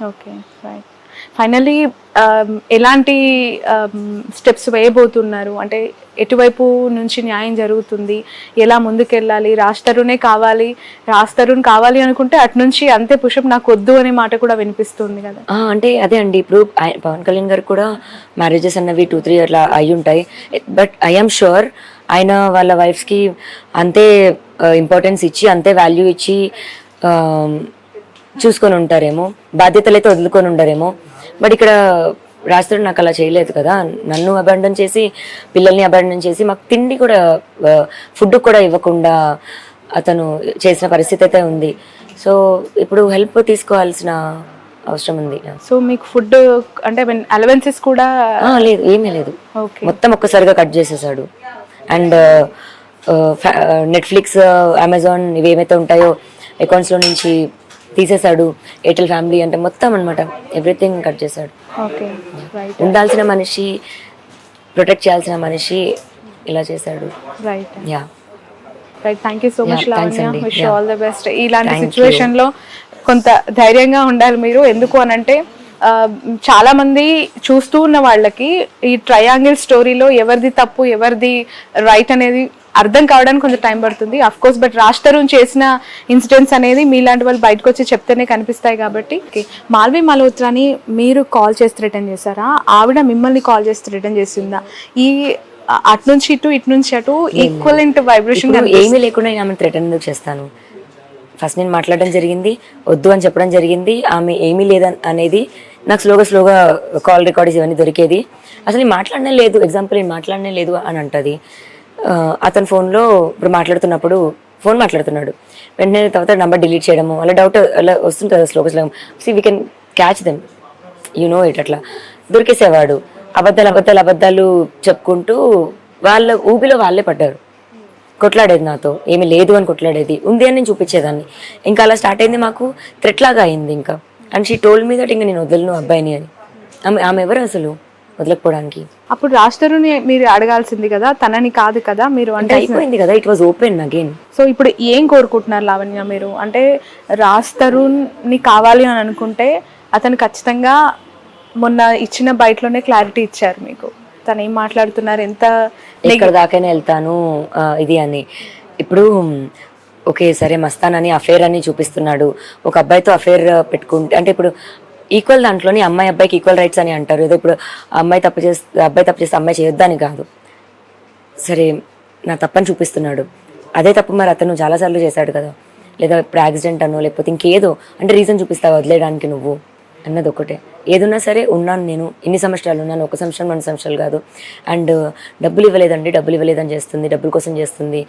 Okay, right. Finally ఎలాంటి steps వేయబోతున్నారు? అంటే ఎటువైపు నుంచి న్యాయం జరుగుతుంది, ఎలా ముందుకెళ్ళాలి? రాజ్ తరుణ్ కావాలి అనుకుంటే అటు నుంచి అంతే పుషప్ నాకు వద్దు అనే మాట కూడా వినిపిస్తుంది కదా. అంటే అదే అండి, ఇప్పుడు పవన్ కళ్యాణ్ గారు కూడా మ్యారేజెస్ అన్నవి 2-3 అట్లా అయి ఉంటాయి. బట్ ఐఎమ్ షూర్ ఆయన వాళ్ళ వైఫ్స్కి అంతే ఇంపార్టెన్స్ ఇచ్చి, అంతే వాల్యూ ఇచ్చి చూసుకొని ఉంటారేమో, బాధ్యతలు అయితే వదులుకొని ఉండరేమో. బట్ ఇక్కడ రాజుడు నాకు అలా చేయలేదు కదా, నన్ను అబాండన్ చేసి, పిల్లల్ని అబాండన్ చేసి, మాకు తిండి కూడా, ఫుడ్ కూడా ఇవ్వకుండా అతను చేసిన పరిస్థితి అయితే ఉంది. సో ఇప్పుడు హెల్ప్ తీసుకోవాల్సిన అవసరం ఉంది. సో మీకు ఫుడ్ అంటే అలవెన్సెస్ కూడా లేదు, ఏమీ లేదు, మొత్తం ఒక్కసారిగా కట్ చేసేసాడు. అండ్ నెట్ఫ్లిక్స్, అమెజాన్ ఇవి ఏమైతే ఉంటాయో అకౌంట్స్లో నుంచి తీసేశాడు. ఎయిర్టెల్ ఫ్యామిలీ అంటే మొత్తం అనమాట, ఎవ్రీథింగ్ కట్ చేశాడు. ఉండాల్సిన మనిషి, ప్రొటెక్ట్ చేయాల్సిన మనిషి ఇలా చేశాడు. Right, yeah right. Thank you so much Lavanya, wish you all the best. ఇలాంటి సిచ్యువేషన్ లో కొంత ధైర్యంగా ఉండాలి మీరు. ఎందుకు అనంటే చాలా మంది చూస్తూ ఉన్న వాళ్ళకి ఈ ట్రయాంగిల్ స్టోరీలో ఎవరిది తప్పు ఎవరిది రైట్ అనేది అర్థం కావడానికి కొంచెం టైం పడుతుంది, of course. But Raj Tarun చేసిన ఇన్సిడెంట్స్ అనేది మీలాంటి వాళ్ళు బయటకు వచ్చి చెప్తేనే కనిపిస్తాయి. కాబట్టి మాల్వి మల్హోత్రాని మీరు కాల్ చేసి రిటర్న్ చేశారా, ఆవిడ మిమ్మల్ని కాల్ చేసి రిటర్న్ చేసిందా? ఈ అటు నుంచి ఇటు నుంచి అటు ఈక్వలెంట్ వైబ్రేషన్ ఏమీ లేకుండా ఆమె రిటర్న్ ఎందుకు చేస్తాను? ఫస్ట్ నేను మాట్లాడడం జరిగింది, వద్దు అని చెప్పడం జరిగింది. ఆమె ఏమీ లేదని అనేది నాకు స్లోగా కాల్ రికార్డ్స్ ఇవన్నీ దొరికేది. అసలు నేను మాట్లాడనే లేదు, ఎగ్జాంపుల్ నేను మాట్లాడనే లేదు అని అంటది. అతని ఫోన్లో ఇప్పుడు ఫోన్ మాట్లాడుతున్నాడు, వెంటనే తర్వాత నెంబర్ డిలీట్ చేయడము, అలా డౌట్ అలా వస్తుంటుంది స్లోగా. We can catch them, you know it. అట్లా దొరికేసేవాడు. అబద్ధాలు చెప్పుకుంటూ వాళ్ళ ఊబిలో వాళ్ళే పడ్డారు. కొట్లాడేది నాతో, ఏమీ లేదు అని కొట్లాడేది, ఉంది అని నేను చూపించేదాన్ని. ఇంకా అలా స్టార్ట్ అయింది, మాకు థ్రెట్ లాగా అయింది ఇంకా. And she told me that ఇంకా నేను వదలను అబ్బాయిని అని. ఆమె ఎవరు అసలు వదలకపోవడానికి? అప్పుడు రాజ్ తరుణ్ మీరు అడగాల్సింది కదా, తనని కాదు కదా మీరు. అంటే అయిపోయింది కదా, it was open again. So ఇప్పుడు ఏం కోరుకుంటున్నారు లావణ్య మీరు? అంటే రాజ్ తరుణ్ ని కావాలి అని అనుకుంటే అతను ఖచ్చితంగా మొన్న ఇచ్చిన బయటలోనే క్లారిటీ ఇచ్చారు మీకు, తను ఏం మాట్లాడుతున్నారు, ఎంత ఎక్కడ దాకైనా వెళ్తాను ఇది అని. ఇప్పుడు ఓకే సరే మస్తానని అఫేర్ అని చూపిస్తున్నాడు, ఒక అబ్బాయితో అఫేర్ పెట్టుకుంటే అంటే ఇప్పుడు ఈక్వల్ దాంట్లోని అమ్మాయి అబ్బాయికి ఈక్వల్ రైట్స్ అని అంటారు. ఏదో ఇప్పుడు అబ్బాయి తప్పు చేస్తే అమ్మాయి చేయొద్దని కాదు. సరే నా తప్పని చూపిస్తున్నాడు, అదే తప్పు మరి అతను చాలాసార్లు చేశాడు కదా, లేదా ఇప్పుడు యాక్సిడెంట్ అనో లేకపోతే ఇంకేదో అంటే రీజన్ చూపిస్తావు వదిలేయడానికి నువ్వు అన్నది ఒకటే. ఏదున్నా సరే ఉన్నాను నేను, ఇన్ని సంవత్సరాలు ఉన్నాను, 1 సంవత్సరం 2 సంవత్సరాలు కాదు. అండ్ డబ్బులు ఇవ్వలేదని చేస్తుంది, డబ్బుల కోసం చేస్తుంది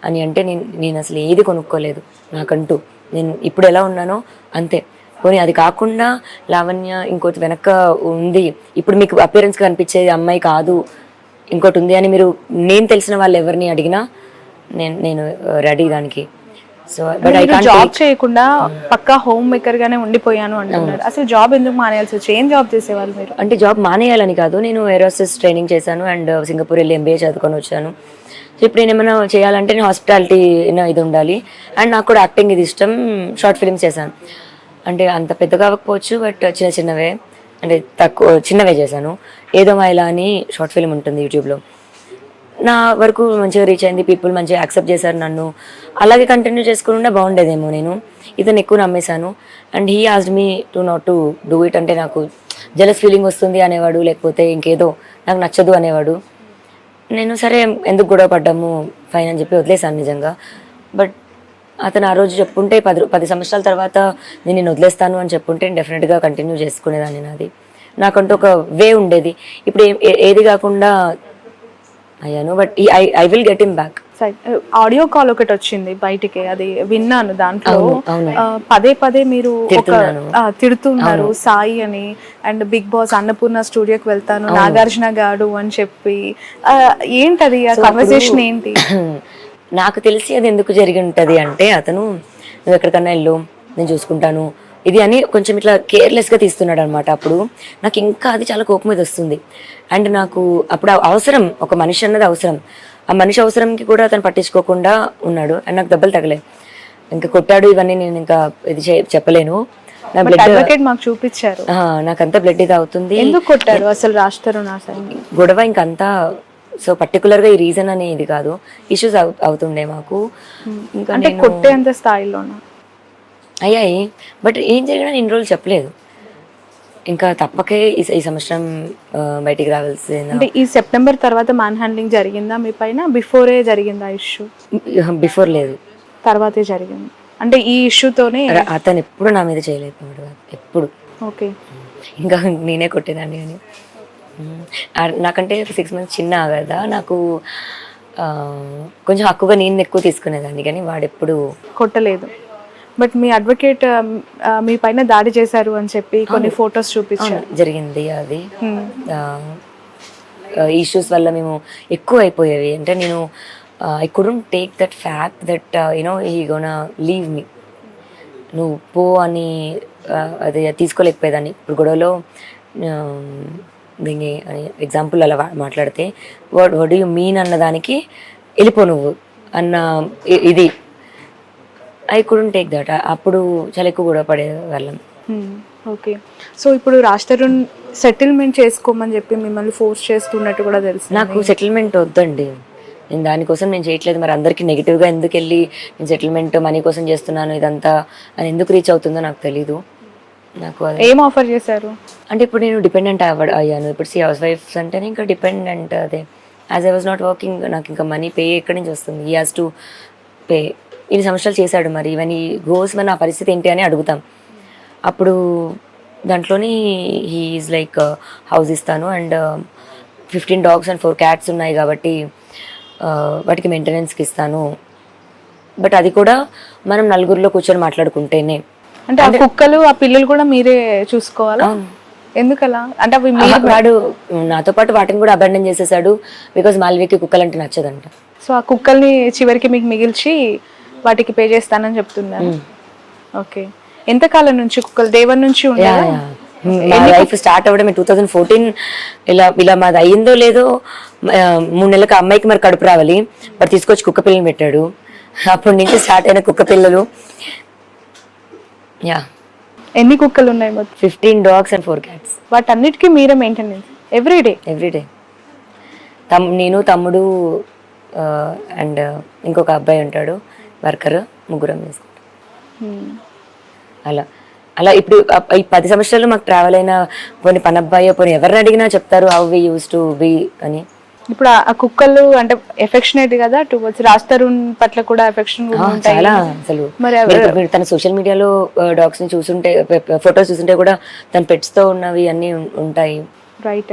అని అంటే నేను అసలు ఏది కొనుక్కోలేదు నాకంటూ. నేను ఇప్పుడు ఎలా ఉన్నానో అంతే. పోనీ అది కాకుండా లావణ్య ఇంకోటి వెనక ఉంది, ఇప్పుడు మీకు అపియరెన్స్గా కనిపించేది అమ్మాయి కాదు ఇంకోటి ఉంది అని మీరు నేను తెలిసిన వాళ్ళు ఎవరిని అడిగినా నేను రెడీ దానికి. So but I can't job చేయకుండా పక్కా హోమ్ మేకర్ గానే ఉండిపోయాను అంటున్నారు. అసలు జాబ్ ఎందుకు మానేయాల్సి వచ్చి? ఏం జాబ్ చేసేవాళ్ళు మీరు? అంటే జాబ్ మానేయాలని కాదు, నేను ఎయిర్ హోస్టెస్ ట్రైనింగ్ చేశాను అండ్ సింగపూర్ వెళ్ళి MBA చదువుకొని వచ్చాను. సో ఇప్పుడు నేను ఏమైనా చేయాలంటే నేను హాస్పిటాలిటీ ఇది ఉండాలి. అండ్ నాకు కూడా యాక్టింగ్ ఇది ఇష్టం. షార్ట్ ఫిల్మ్స్ చేశాను, అంటే అంత పెద్దగా అవ్వకపోవచ్చు బట్ చిన్నవే, అంటే చిన్నవే చేశాను. ఏదో మైలా అని షార్ట్ ఫిల్మ్ ఉంటుంది యూట్యూబ్లో, నా వరకు మంచిగా రీచ్ అయింది, పీపుల్ మంచిగా యాక్సెప్ట్ చేశారు నన్ను. అలాగే కంటిన్యూ చేసుకుంటే బాగుండేదేమో. నేను ఇతను ఎక్కువ నమ్మేశాను. And he asked me to not to do it. అంటే నాకు జెలస్ ఫీలింగ్ వస్తుంది అనేవాడు, లేకపోతే ఇంకేదో నాకు నచ్చదు అనేవాడు. నేను సరే ఎందుకు గొడవ పడ్డాము ఫైన్ అని చెప్పి వదిలేశాను నిజంగా. బట్ అతను ఆ రోజు చెప్పుంటే 10 సంవత్సరాల తర్వాత నేను వదిలేస్తాను అని చెప్పుంటే డెఫినెట్గా కంటిన్యూ చేసుకునేదాన్ని. నాకంటూ ఒక వే ఉండేది. ఇప్పుడు ఏది కాకుండా అయ్యాను, but I will get him back. Audio call ఒకటి వచ్చింది బయటికి, అది విన్నాను. దాంట్లో పదే మీరు తిడుతున్నారు సాయి అని, అండ్ బిగ్ బాస్ అన్నపూర్ణ స్టూడియోకి వెళ్తాను నాగార్జున గాడు అని చెప్పి. ఏంటది ఆ కన్వర్సేషన్ ఏంటి? నాకు తెలిసి అది ఎందుకు జరిగి ఉంటుంది అంటే, అతను నువ్వు ఎక్కడికన్నా వెళ్ళు నేను చూసుకుంటాను ఇది అని కొంచెం ఇట్లా కేర్లెస్గా తీస్తున్నాడు అనమాట. అప్పుడు నాకు ఇంకా అది చాలా కోపం మీద వస్తుంది. అండ్ నాకు అప్పుడు అవసరం, ఒక మనిషి అన్నది అవసరం. ఆ మనిషి అవసరంకి కూడా అతను పట్టించుకోకుండా ఉన్నాడు. అండ్ నాకు దెబ్బలు తగలే, ఇంకా కొట్టాడు ఇవన్నీ నేను ఇంకా ఇది చెప్పలేను. నా బ్లడ్ అడ్వకేట్ మాకు చూపించారు. నాకంతా బ్లడ్ ఇది అవుతుంది. ఎందుకు కొట్టారు అసలు రాస్తారు నా సైన్? గొడవ ఇంకంతా సో పర్టికులర్ గా ఈ రీజన్ అని ఇది కాదు, ఇష్యూస్ అవుతుండే మాకు. ఇంకా అంటే కొట్టే అంత స్థాయిలోనా? అయ్యాయి, బట్ ఏం జరిగినా ఇన్ని రోజులు చెప్పలేదు. ఇంకా తప్పకే ఈ సంవత్సరం బయటికి రావాల్సిన. అంటే ఈ సెప్టెంబర్ తర్వాత మ్యాన్ హ్యాండ్లింగ్ జరిగిందా మీ పైన? బిఫోరే జరిగిందా ఇష్యూ? బిఫోర్ లేదు, తర్వాతే జరిగింది. అంటే ఈ ఇష్యూతోనే అతను ఎప్పుడు నా మీద చేయలేదు ఎప్పుడు. ఓకే. ఇంకా నేనే కొట్టేదాన్ని. కానీ నాకంటే 6 months చిన్న కదా, నాకు కొంచెం హక్కుగా నేను ఎక్కువ తీసుకునేదాన్ని, కానీ వాడెప్పుడు కొట్టలేదు. బట్ మీ అడ్వకేట్ మీ పైన దాడి చేశారు అని చెప్పి కొన్ని ఫొటోస్ చూపించారు. జరిగింది అది. ఇష్యూస్ వల్ల మేము ఎక్కువ అయిపోయేవి. అంటే నేను I couldn't take that fact that you know he gonna leave me, నువ్వు పో అని అది తీసుకోలేకపోయేదాన్ని. ఇప్పుడు గొడవలో దీన్ని ఎగ్జాంపుల్ అలా మాట్లాడితే వాట్ డూ యూ మీన్ అన్నదానికి వెళ్ళిపో నువ్వు అన్న ఇది ఐ కుడెంట్ టేక్ దట్. అప్పుడు చాలా ఎక్కువ గొడవ పడే వాళ్ళం. ఓకే. సో ఇప్పుడు రాజ్ తరుణ్ సెటిల్మెంట్ చేసుకోమని చెప్పి మిమ్మల్ని ఫోర్స్ చేస్తున్నట్టు కూడా తెలుసు. నాకు సెటిల్మెంట్ వద్దండి, నేను దానికోసం నేను చేయట్లేదు. మరి అందరికీ నెగిటివ్గా ఎందుకు వెళ్ళి నేను సెటిల్మెంట్ మనీ కోసం చేస్తున్నాను ఇదంతా అని ఎందుకు రీచ్ అవుతుందో నాకు తెలీదు. నాకు ఏం ఆఫర్ చేశారు అంటే ఇప్పుడు నేను డిపెండెంట్ అయ్యాను. ఇప్పుడు హౌస్ వైఫ్స్ అంటేనే ఇంకా డిపెండెంట్. అదే as I was not working, నాకు ఇంకా మనీ పే ఎక్కడి నుంచి వస్తుంది? He has to pay. ఇన్ని సంవత్సరాలు చేశాడు, మరి ఇవన్నీ గోస్ మరి నా పరిస్థితి ఏంటి అని అడుగుతాం. అప్పుడు దాంట్లోని హీ ఈజ్ లైక్ హౌస్ ఇస్తాను అండ్ 15 dogs and 4 cats ఉన్నాయి కాబట్టి వాటికి మెయింటెనెన్స్కి ఇస్తాను. బట్ అది కూడా మనం నలుగురిలో కూర్చొని మాట్లాడుకుంటేనే. అంటే ఆ కుక్కలు ఆ పిల్లలు కూడా మీరే చూసుకోవాలా? ఎందుకలా? అంటే అవి వాడు నాతో పాటు వాటిని కూడా అబాండన్ చేసేసాడు బికాజ్ మాల్వికి కుక్కలు అంటే నచ్చదంట. సో ఆ కుక్కల్ని చివరికి మీకు మిగిల్చి వాటికి పే చేస్తానని చెప్తున్నారు. ఓకే. ఎంతకాలం నుంచి కుక్కలు? దేవన్ నుంచి ఉండాలా? లైఫ్ స్టార్ట్ అవ్వడం 2014 ఇలా మాది అయ్యిందో లేదో 3 నెలలకు అమ్మాయికి మరి కడుపు రావాలి, మరి తీసుకొచ్చి కుక్క పిల్లలు పెట్టాడు. అప్పటి నుంచి స్టార్ట్ అయిన కుక్క పిల్లలు. యా. ఎన్ని కుక్కలు ఉన్నాయి మొత్తం? 15 dogs and 4 cats. వాటన్నిటికీ మీరే మెయింటెనెన్స్ ఎవ్రీడే? నేను, తమ్ముడు అండ్ ఇంకొక అబ్బాయి ఉంటాడు వర్కర్, ముగ్గురం చేసుకుంటాం. అలా ఇప్పుడు ఈ 10 సంవత్సరాలు మాకు ట్రావెల్ అయిన పోనీ పనబ్బాయో పోనీ ఎవరిని అడిగినా చెప్తారు how we use to be అని. ఇప్పుడు ఆ కుక్కలు అంటే ఎఫెక్షనేట్ కదా టువర్డ్స్ రాజ్ తరుణ్ పట్ల కూడా ఎఫెక్షన్ చాలా. అసలు మీరు తన సోషల్ మీడియాలో డాగ్స్ ని చూసుంటే, ఫొటోస్ చూసుంటే కూడా తన పెట్స్ తో ఉన్నవి అన్ని ఉంటాయి. రైట్.